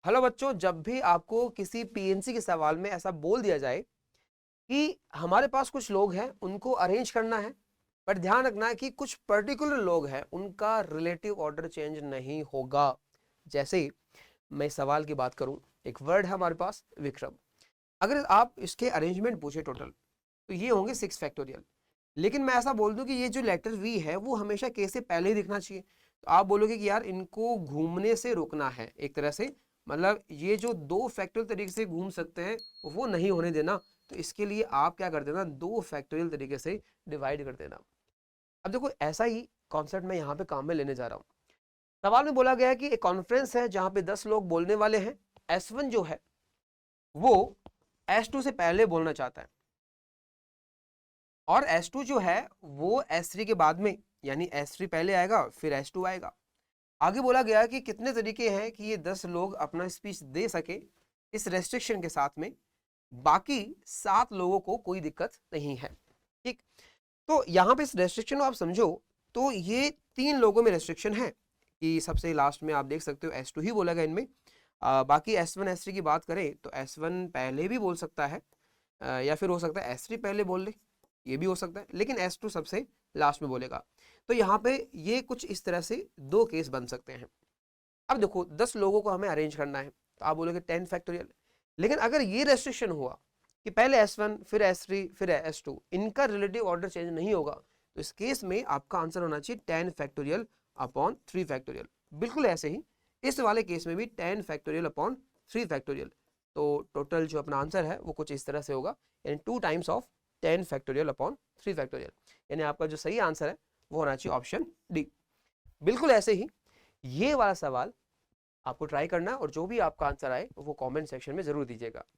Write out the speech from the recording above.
Hello बच्चों, जब भी आपको किसी पीएनसी के सवाल में ऐसा बोल दिया जाए कि हमारे पास कुछ लोग हैं उनको अरेंज करना है, पर ध्यान रखना है कि कुछ पर्टिकुलर लोग हैं उनका रिलेटिव ऑर्डर चेंज नहीं होगा। जैसे मैं इस सवाल की बात करूं, एक वर्ड है हमारे पास विक्रम। अगर आप इसके अरेंजमेंट पूछे टोटल तो ये होंगे 6 फैक्टोरियल। लेकिन मैं ऐसा बोल दूं कि ये जो लेटर वी है वो हमेशा के से पहले ही दिखना चाहिए, तो आप बोलोगे कि यार इनको घूमने से रोकना है एक तरह से, मतलब ये जो दो फैक्टोरियल तरीके से घूम सकते हैं वो नहीं होने देना। तो इसके लिए आप क्या कर देना, दो फैक्टोरियल तरीके से डिवाइड कर देना। अब देखो ऐसा ही कॉन्सेप्ट मैं यहाँ पे काम में लेने जा रहा हूँ। सवाल में बोला गया है कि एक कॉन्फ्रेंस है जहां पे 10 लोग बोलने वाले हैं। S1 जो है वो S2 से पहले बोलना चाहता है, और S2 जो है वो S3 के बाद में, यानी S3 पहले आएगा फिर S2 आएगा। आगे बोला गया कि कितने तरीके हैं कि ये 10 लोग अपना स्पीच दे सके, इस रेस्ट्रिक्शन के साथ में बाकी 7 लोगों को कोई दिक्कत नहीं है। ठीक, तो यहां पे इस रेस्ट्रिक्शन को आप समझो तो ये 3 लोगों में रेस्ट्रिक्शन है कि सबसे लास्ट में आप देख सकते हो S2 ही बोला गया इनमें। बाकी S1 S3 की बात करें तो S1 पहले भी बोल सकता है, या फिर हो सकता है S3 पहले बोल ले, ये भी हो सकता है, लेकिन S2 सबसे लास्ट में बोलेगा। तो यहाँ पे ये कुछ इस तरह से दो केस बन सकते हैं। अब देखो 10 लोगों को हमें अरेंज करना है तो आप बोलोगे 10 फैक्टोरियल। लेकिन अगर ये रेस्ट्रिक्शन हुआ कि पहले S1 फिर S3 फिर S2, इनका रिलेटिव ऑर्डर चेंज नहीं होगा, तो इस केस में आपका आंसर होना चाहिए 10 फैक्टोरियल अपॉन 3 फैक्टोरियल। बिल्कुल ऐसे ही इस वाले केस में भी 10 फैक्टोरियल अपॉन 3 फैक्टोरियल। तो टोटल जो अपना आंसर है वो कुछ इस तरह से होगा, यानी 2 times of 10 factorial upon 3 factorial. यानी आपका जो सही आंसर है वो होना चाहिए ऑप्शन डी। बिल्कुल ऐसे ही ये वाला सवाल आपको ट्राई करना है, और जो भी आपका आंसर आए वो कमेंट सेक्शन में जरूर दीजिएगा।